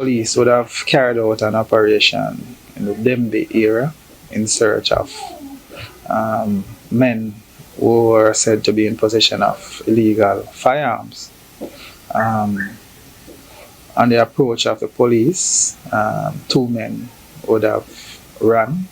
Police would have carried out an operation in the Dembe area in search of men who were said to be in possession of illegal firearms. On the approach of the police, 2 men would have run.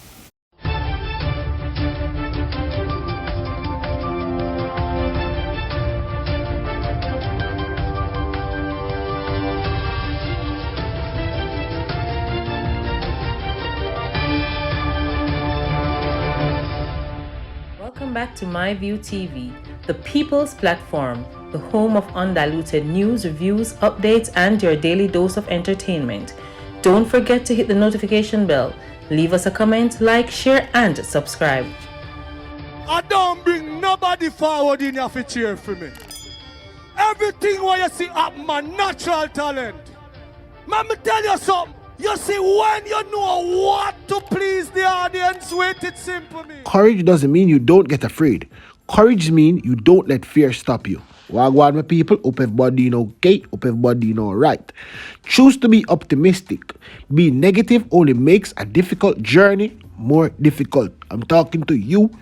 Welcome back to MyView TV, the people's platform, the home of undiluted news, reviews, updates, and your daily dose of entertainment. Don't forget to hit the notification bell, leave us a comment, like, share, and subscribe. I don't bring nobody forward in your cheer for me. Everything what you see happen, my natural talent. Let me tell you something. You see, when you know what to please the audience with, it's simple. Courage doesn't mean you don't get afraid. Courage means you don't let fear stop you. Wagwan, my people, hope everybody okay, hope everybody right. Choose to be optimistic. Being negative only makes a difficult journey more difficult. I'm talking to you,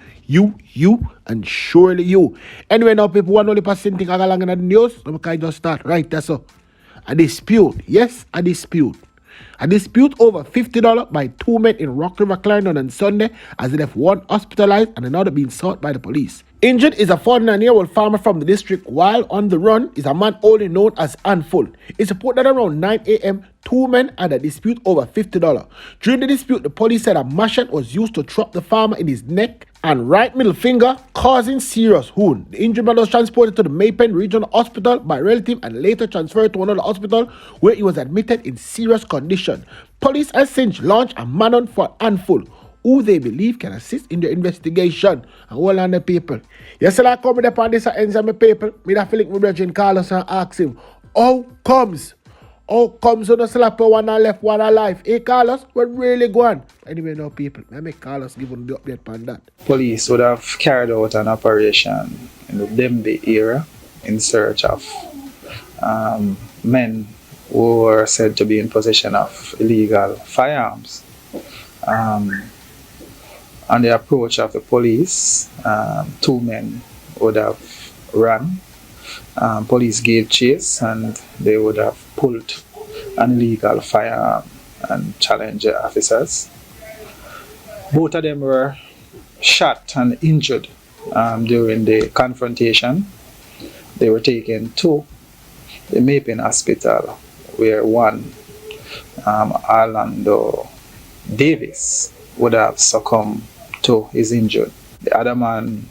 and surely you. Anyway, now people want only passing thing along in the news. So I just start right there. So, a dispute. Yes, a dispute. A dispute over $50 by 2 men in Rock River, Clarendon on Sunday as they left one hospitalized and another being sought by the police. Injured is a 49-year-old farmer from the district, while on the run is a man only known as Handful. It's reported that around 9 a.m., 2 men had a dispute over $50. During the dispute, the police said a machete was used to chop the farmer in his neck and right middle finger, causing serious wound. The injured man was transported to the Maypen Regional Hospital by a relative and later transferred to another hospital where he was admitted in serious condition. Police has since launched a manhunt for Handful, who they believe can assist in the investigation. And all on the people. Yes, I come with upon this ends of my people. Me that feeling my brother Carlos and ask him, how comes on the Slapweh one and left, one alive? Hey Carlos, what really going? Anyway, now people, I make Carlos give them the update on that. Police would have carried out an operation in the Dembe area in search of men who were said to be in possession of illegal firearms. On the approach of the police, 2 men would have run. Police gave chase and they would have pulled an illegal firearm and challenged the officers. Both of them were shot and injured during the confrontation. They were taken to the Maypen Hospital, where one, Orlando Davis, would have succumbed to his injury. The other man,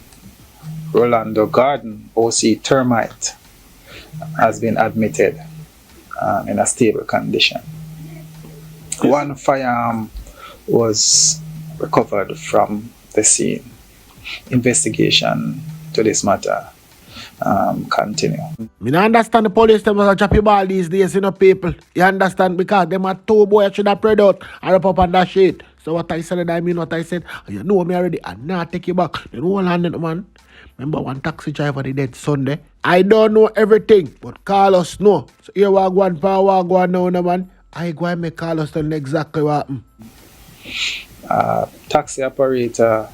Rolando Garden, OC Termite, has been admitted in a stable condition. One firearm was recovered from the scene. Investigation to this matter continue. Me not understand the police them was a choppy ball these days, people. You understand? Because them are 2 boys should have spread out and up on that shit. So what I said, I mean what I said. You know me already, and now take you back. You know what I man? Remember one taxi driver they dead Sunday? I don't know everything, but Carlos know. So here we go on now, man. I go and make Carlos tell exactly what happened. Taxi operator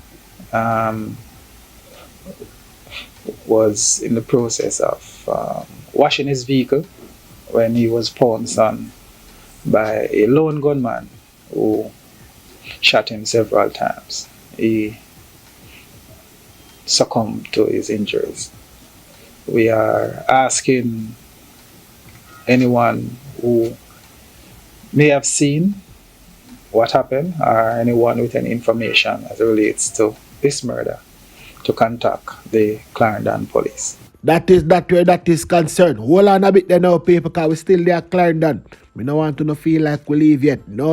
was in the process of washing his vehicle when he was pounced on by a lone gunman who shot him several times. He succumbed to his injuries. We are asking anyone who may have seen what happened or anyone with any information as it relates to this murder to contact the Clarendon police. That is where that is concerned. Hold on a bit there now, people, because we still there Clarendon. We don't want to feel like we leave yet. No.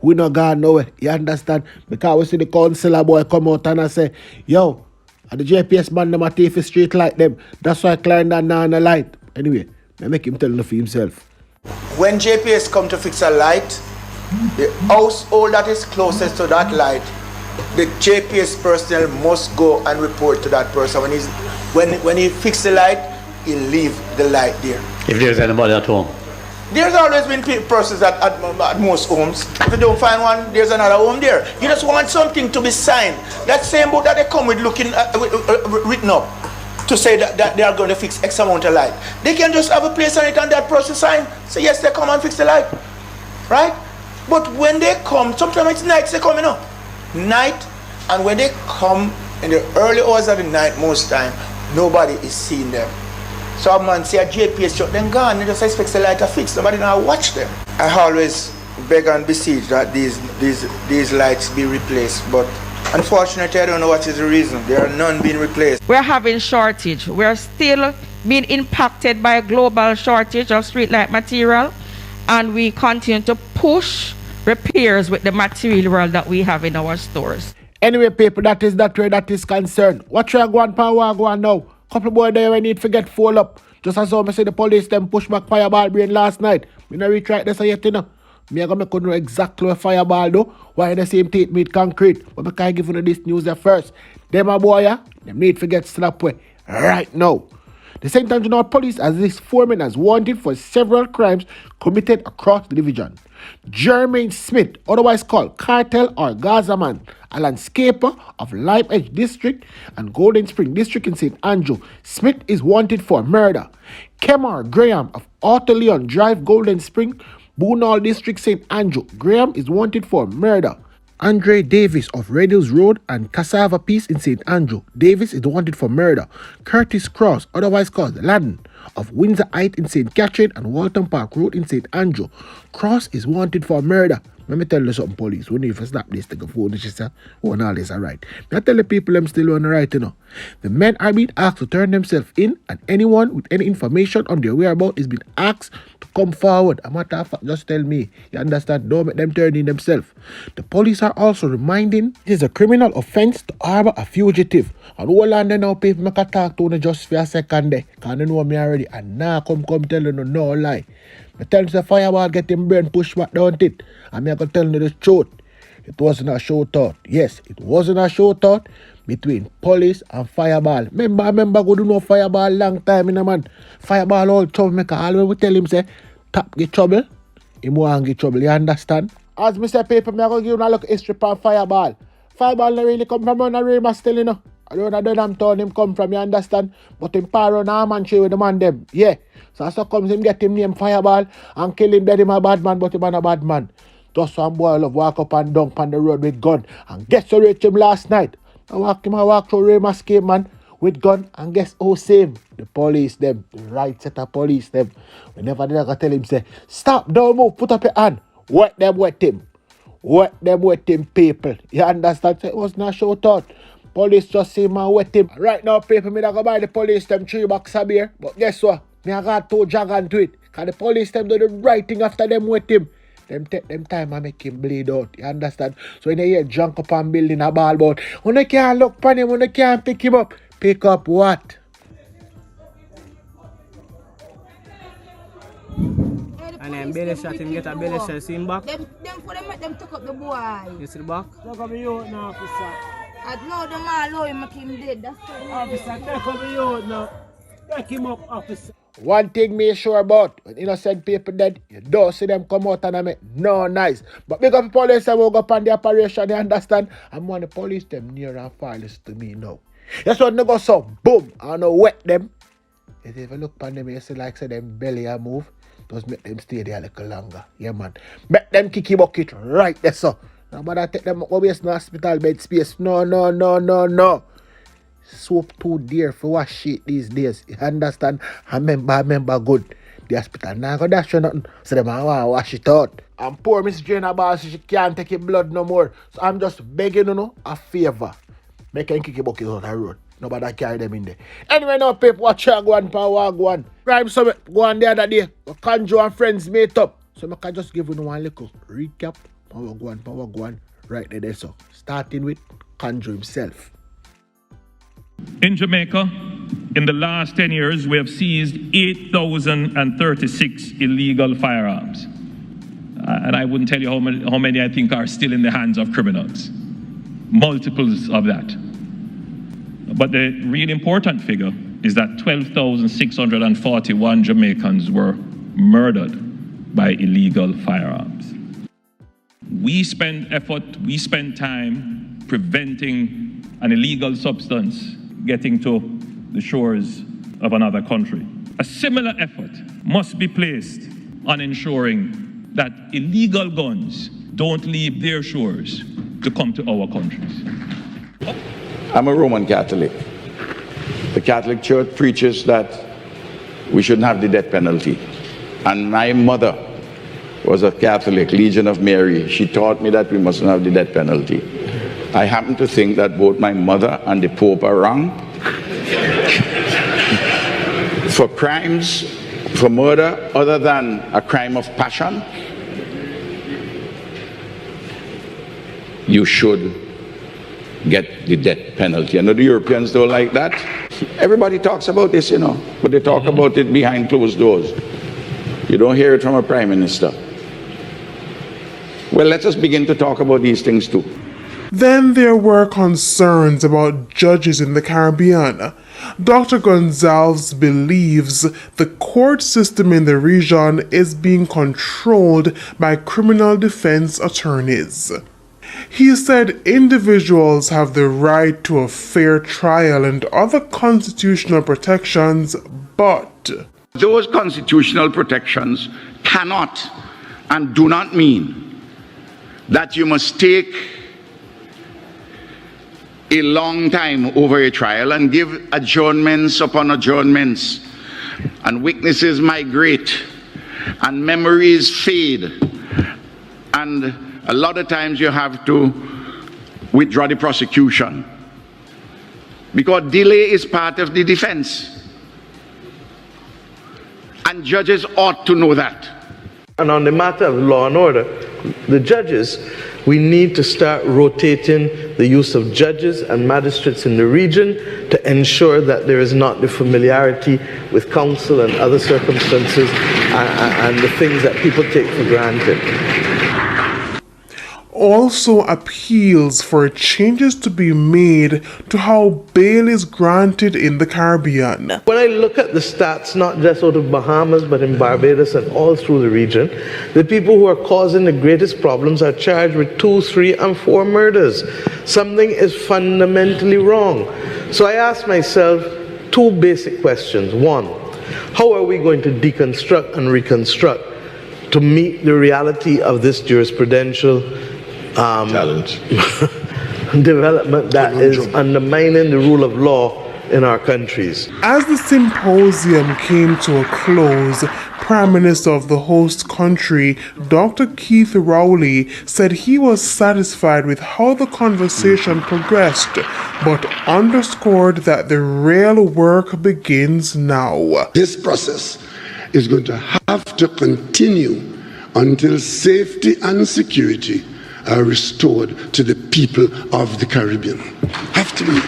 We not gone nowhere. You understand? Because we see the councillor boy come out and I say, yo, and the JPS man them a thief street like them. That's why Clarendon now on the light. Anyway, I make him tell for himself. When JPS come to fix a light, the household that is closest to that light, the JPS personnel must go and report to that person. When he fix the light, he'll leave the light there. If there's anybody at home. There's always been persons at most homes. If you don't find one, there's another home there. You just want something to be signed. That same book that they come with looking written up to say that they are going to fix X amount of light. They can just have a place on it and that person sign. Say yes, they come and fix the light. Right? But when they come, sometimes it's nights they come, you know. Night, and when they come in the early hours of the night, most time, nobody is seeing them. So a man say a JPS shot, then gone, they just expect the light to fix. Nobody now watch them. I always beg and beseech that these lights be replaced, but unfortunately I don't know what is the reason. There are none being replaced. We're having shortage. We're still being impacted by a global shortage of streetlight material, and we continue to push repairs with the material that we have in our stores. Anyway, people, that is where that is concerned. What you go on now? Couple boy there we need to get full up. Just as how I say the police them push back Fireball brain last night. Me not reach right this yet, you know. Me gonna make you know exactly where Fireball do. Why the same take meet concrete. But I can't give you this news there first. Them a boy, them need to get Slapweh right now. The St. Anthony police has this foreman as wanted for several crimes committed across the division. Jermaine Smith, otherwise called Cartel or Gaza Man, a landscaper of Lime Edge District and Golden Spring District in St. Andrew. Smith is wanted for murder. Kemar Graham of Auto Leon Drive, Golden Spring, Boonall District, St. Andrew. Graham is wanted for murder. Andre Davis of Red Hills Road and Cassava Peace in St. Andrew. Davis is wanted for murder. Curtis Cross, otherwise called Ladden, of Windsor Heights in St. Catherine and Walton Park Road in St. Andrew. Cross is wanted for murder. Let me tell you something, police. We need to stop this thing of phone. She said, oh, and all this are right. I tell the people I'm still on the right, you know. The men are being asked to turn themselves in, and anyone with any information on their whereabouts is being asked to come forward. A matter of fact, just tell me. You understand? Don't make them turn in themselves. The police are also reminding it is a criminal offense to harbor a fugitive. And all on now, people make a talk to them just for a second there. Because they know me already. And now come tell you no lie. I tell you the Fireball get him brain push back down it. And me I gonna tell you the truth. It wasn't a show thought. Yes, it wasn't a show thought between police and Fireball. Remember go do no Fireball long time in a man. Fireball all troublemaker. Always we tell him say, tap get trouble. He won't get trouble. You understand? As me say paper, me I gonna give you a look history on Fireball. Fireball not really come from a REMA still, you know. I don't know them town him come from, you understand? But him power on arm and with the man them. Yeah. So comes him get him name Fireball and kill him dead him a bad man, but him a bad man. Just some boy love walk up and down on the road with gun. And guess who reached him last night? I walk through REMA scheme man with gun, and guess who same? The police them. The right set of police them. Whenever they gonna tell him say, stop, don't move, put up your hand. Wet them with him. Wet them with him, people. You understand? So it was not show thought. Police just see man wet him. Right now, people, me not go buy the police them 3 boxes of beer. But guess what? Me I got 2 dragon to it. Cause the police them do the right thing after them wet him. Them take them time and make him bleed out. You understand? So when you hear drunk up and building a ball bout, when you can't look upon him, when you can't pick him up. Pick up what? And then belly shot him, get a belly shot, see him back? Them for them make them took up the boy. You see the back? Look at me out now, officer. I know them all know him make him dead. That's the officer, take up me out now. Take him up, officer. One thing me sure about, when innocent people dead, you don't see them come out and make no nice. But big up the police and will go up on the operation, you understand? I'm one of the police them near and far listen to me now. That's what they go so boom, I know wet them. If you look upon them, you see like say them belly a move, just make them stay there a little longer. Yeah man. Make them kicky bucket right there so. Nobody take them up waste no hospital bed space. No. Soap too dear for wash shit these days. You understand? I remember good. The hospital now go dash you nothing. So them want to wash it out. And poor Miss Jane boss, she can't take your blood no more. So I'm just begging you a favor. Make them kick your bucket out the road. Nobody carry them in there. Anyway now people, watch out go on. Crime Summit go on the other day. Conjo and friends meet up. So I can just give you one little recap. Power go on. Right there so. Starting with Conjo himself. In Jamaica, in the last 10 years, we have seized 8,036 illegal firearms. And I wouldn't tell you how many I think are still in the hands of criminals. Multiples of that. But the really important figure is that 12,641 Jamaicans were murdered by illegal firearms. We spend effort, we spend time preventing an illegal substance getting to the shores of another country. A similar effort must be placed on ensuring that illegal guns don't leave their shores to come to our countries. I'm a Roman Catholic. The Catholic Church preaches that we shouldn't have the death penalty. And my mother was a Catholic, Legion of Mary. She taught me that we mustn't have the death penalty. I happen to think that both my mother and the Pope are wrong. For crimes, for murder, other than a crime of passion, you should get the death penalty. I know the Europeans don't like that. Everybody talks about this, you know, but they talk about it behind closed doors. You don't hear it from a prime minister. Well, let us begin to talk about these things too. Then there were concerns about judges in the Caribbean. Dr. Gonzalez believes the court system in the region is being controlled by criminal defense attorneys. He said individuals have the right to a fair trial and other constitutional protections, but those constitutional protections cannot and do not mean that you must take a long time over a trial and give adjournments upon adjournments, and witnesses migrate and memories fade, and a lot of times you have to withdraw the prosecution because delay is part of the defense, and judges ought to know that. And on the matter of law and order, the judges, we need to start rotating the use of judges and magistrates in the region to ensure that there is not the familiarity with counsel and other circumstances and the things that people take for granted. Also appeals for changes to be made to how bail is granted in the Caribbean. When I look at the stats, not just out of Bahamas, but in Barbados and all through the region, the people who are causing the greatest problems are charged with 2, 3, and 4 murders. Something is fundamentally wrong. So I ask myself 2 basic questions. 1, how are we going to deconstruct and reconstruct to meet the reality of this jurisprudential development that is undermining the rule of law in our countries? As the symposium came to a close, Prime Minister of the host country, Dr. Keith Rowley, said he was satisfied with how the conversation progressed, but underscored that the real work begins now. This process is going to have to continue until safety and security are restored to the people of the Caribbean. Have to be.